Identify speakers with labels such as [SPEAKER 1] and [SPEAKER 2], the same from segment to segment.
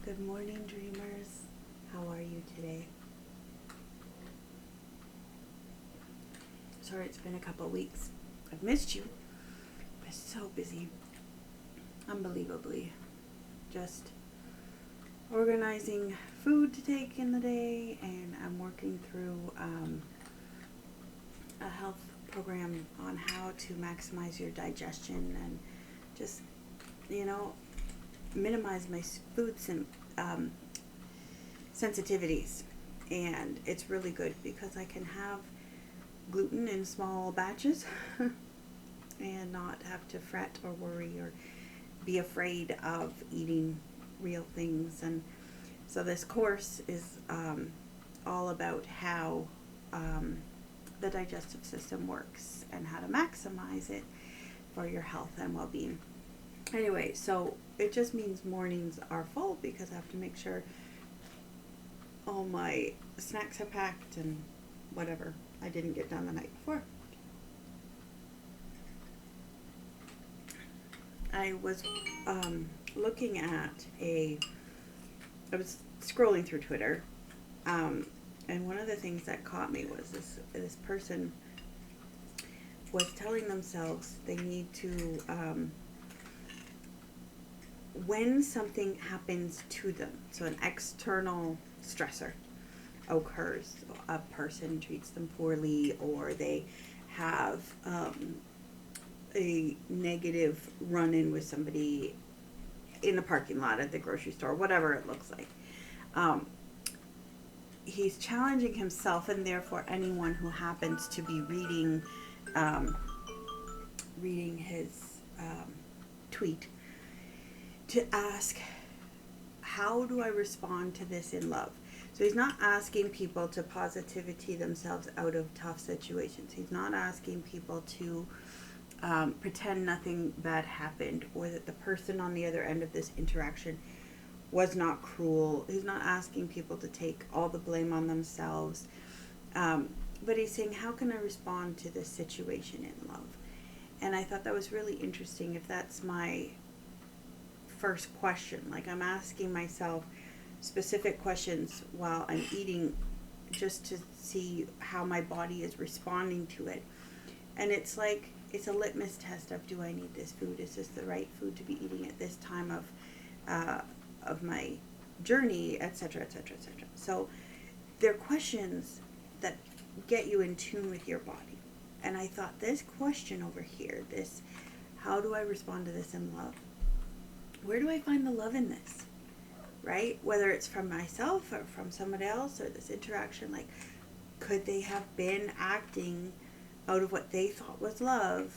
[SPEAKER 1] Good morning, dreamers. How are you today? Sorry, it's been a couple weeks. I've missed you. I've been so busy. Unbelievably. Just organizing food to take in the day, and I'm working through a health program on how to maximize your digestion and just, minimize my sensitivities. And it's really good because I can have gluten in small batches and not have to fret or worry or be afraid of eating real things. And so this course is all about how the digestive system works and how to maximize it for your health and well-being. Anyway, so it just means mornings are full because I have to make sure all my snacks are packed and whatever I didn't get done the night before. I was looking at I was scrolling through Twitter, and one of the things that caught me was this person was telling themselves they need to, when something happens to them, so an external stressor occurs, a person treats them poorly, or they have a negative run-in with somebody in the parking lot at the grocery store, whatever it looks like. He's challenging himself and therefore anyone who happens to be reading his tweet to ask, how do I respond to this in love? So he's not asking people to positivity themselves out of tough situations. He's not asking people to pretend nothing bad happened or that the person on the other end of this interaction was not cruel. He's not asking people to take all the blame on themselves. But he's saying, how can I respond to this situation in love? And I thought that was really interesting. If that's my first question, like I'm asking myself specific questions while I'm eating just to see how my body is responding to it. And it's like, it's a litmus test of, do I need this food? Is this the right food to be eating at this time of my journey, etc., etc., etc. So they're questions that get you in tune with your body. And I thought this question over here, this, how do I respond to this in love? Where do I find the love in this? Right? Whether it's from myself or from somebody else or this interaction, like, could they have been acting out of what they thought was love,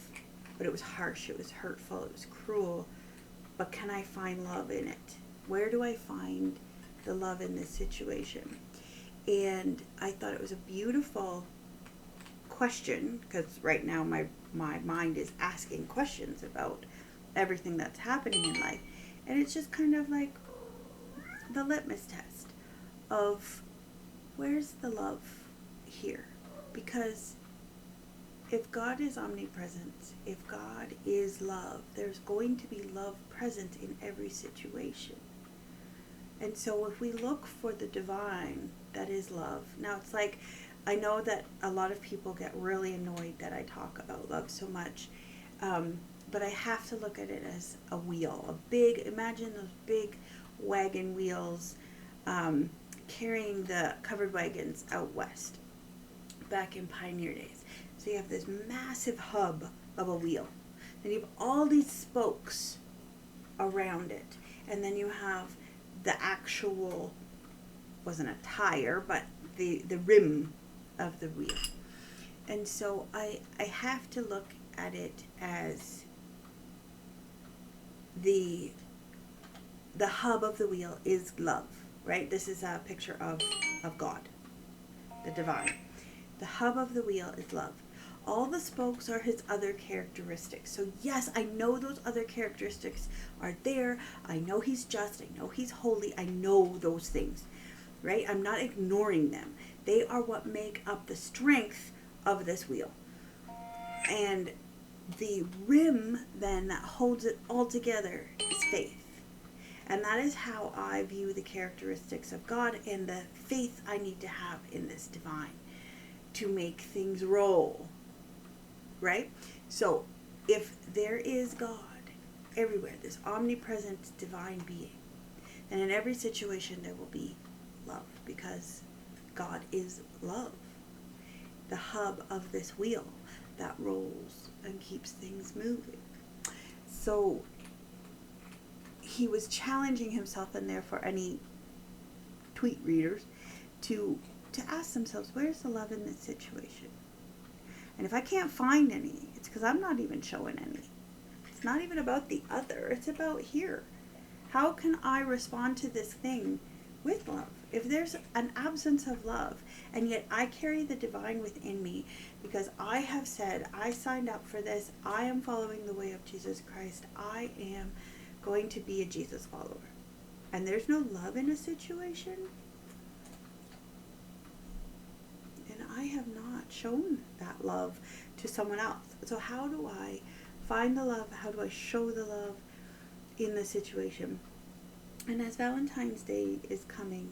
[SPEAKER 1] but it was harsh, it was hurtful, it was cruel, but can I find love in it? Where do I find the love in this situation? And I thought it was a beautiful question, because right now my mind is asking questions about everything that's happening in life. And it's just kind of like the litmus test of, where's the love here? Because if God is omnipresent, if God is love, there's going to be love present in every situation. And so if we look for the divine that is love, now it's like, I know that a lot of people get really annoyed that I talk about love so much, but I have to look at it as a wheel, imagine those big wagon wheels carrying the covered wagons out west back in pioneer days. So you have this massive hub of a wheel. Then you have all these spokes around it. And then you have the actual, wasn't a tire, but the rim of the wheel. And so I have to look at it as the hub of the wheel is love, right? This is a picture of God, the divine. The hub of the wheel is love. All the spokes are his other characteristics. So yes, I know those other characteristics are there. I know he's just. I know he's holy. I know those things, right? I'm not ignoring them. They are what make up the strength of this wheel. And the rim then that holds it all together is faith. And that is how I view the characteristics of God and the faith I need to have in this divine to make things roll. Right? So if there is God everywhere, this omnipresent divine being, then in every situation there will be love, because God is love, the hub of this wheel that rolls and keeps things moving. So he was challenging himself, and therefore any tweet readers, to ask themselves, where's the love in this situation? And if I can't find any, it's because I'm not even showing any. It's not even about the other, it's about here. How can I respond to this thing with love? If there's an absence of love, and yet I carry the divine within me because I have said, I signed up for this, I am following the way of Jesus Christ, I am going to be a Jesus follower, and there's no love in a situation, and I have not shown that love to someone else. So how do I find the love? How do I show the love in the situation? And as Valentine's Day is coming,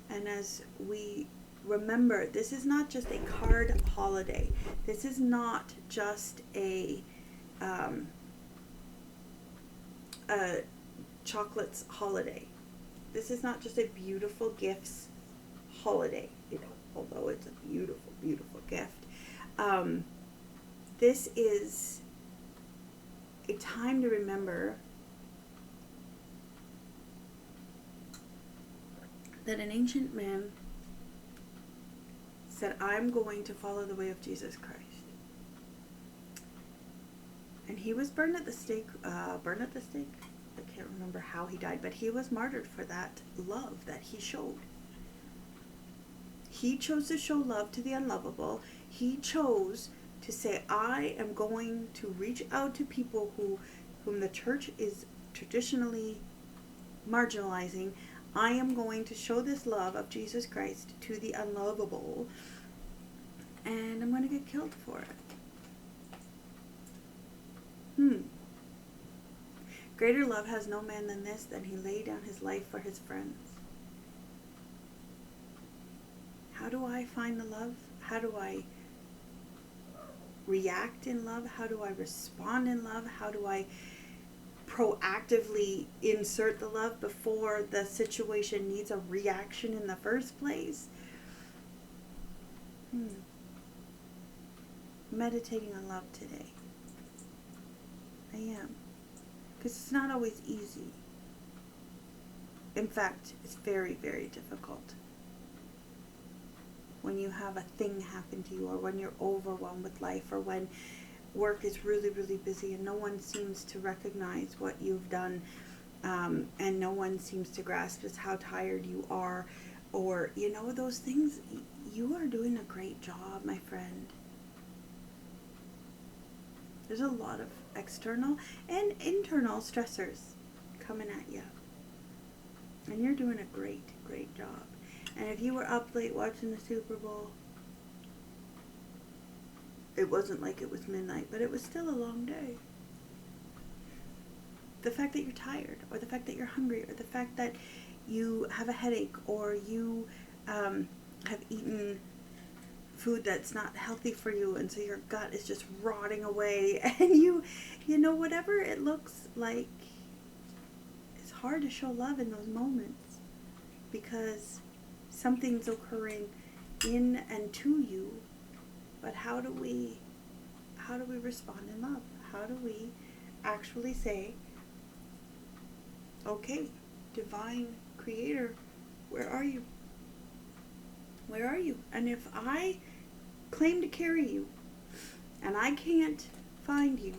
[SPEAKER 1] and as we remember, this is not just a card holiday. This is not just a chocolates holiday. This is not just a beautiful gifts holiday, although it's a beautiful, beautiful gift. This is a time to remember that an ancient man said, I'm going to follow the way of Jesus Christ. And he was burned at the stake. I can't remember how he died, but he was martyred for that love that he showed. He chose to show love to the unlovable. He chose to say, I am going to reach out to people whom the church is traditionally marginalizing. I am going to show this love of Jesus Christ to the unlovable, and I'm going to get killed for it. Greater love has no man than this, than he laid down his life for his friends. How do I find the love? How do I react in love? How do I respond in love? How do I proactively insert the love before the situation needs a reaction in the first place? Meditating on love today. I am. Because it's not always easy. In fact, it's very, very difficult. When you have a thing happen to you, or when you're overwhelmed with life, or when work is really, really busy and no one seems to recognize what you've done, and no one seems to grasp just how tired you are, or, those things. You are doing a great job, my friend. There's a lot of external and internal stressors coming at you. And you're doing a great, great job. And if you were up late watching the Super Bowl, it wasn't like it was midnight, but it was still a long day. The fact that you're tired, or the fact that you're hungry, or the fact that you have a headache, or you have eaten food that's not healthy for you, and so your gut is just rotting away, and you whatever it looks like, it's hard to show love in those moments, because something's occurring in and to you. But how do we respond in love? How do we actually say, okay, divine creator, where are you? Where are you? And if I claim to carry you and I can't find you,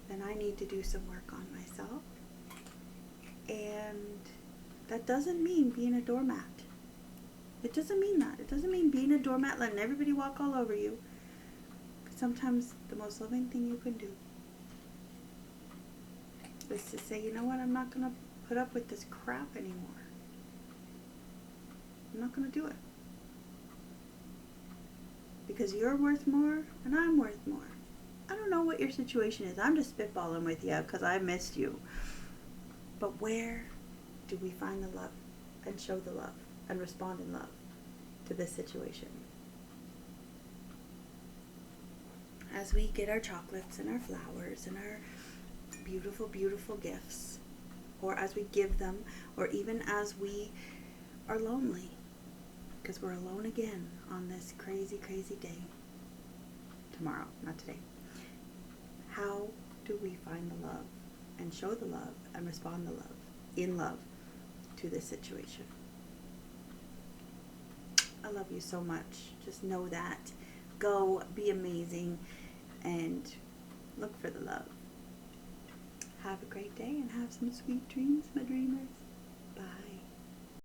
[SPEAKER 1] then I need to do some work on myself. And that doesn't mean being a doormat. It doesn't mean that. It doesn't mean being a doormat, letting everybody walk all over you. Sometimes the most loving thing you can do is to say, you know what, I'm not going to put up with this crap anymore. I'm not going to do it. Because you're worth more and I'm worth more. I don't know what your situation is. I'm just spitballing with you because I missed you. But where do we find the love and show the love and respond in love to this situation? As we get our chocolates and our flowers and our beautiful, beautiful gifts, or as we give them, or even as we are lonely, because we're alone again on this crazy, crazy day. Tomorrow, not today. How do we find the love and show the love and respond the love, in love, to this situation? I love you so much. Just know that. Go be amazing and look for the love. Have a great day and have some sweet dreams, my dreamers. Bye.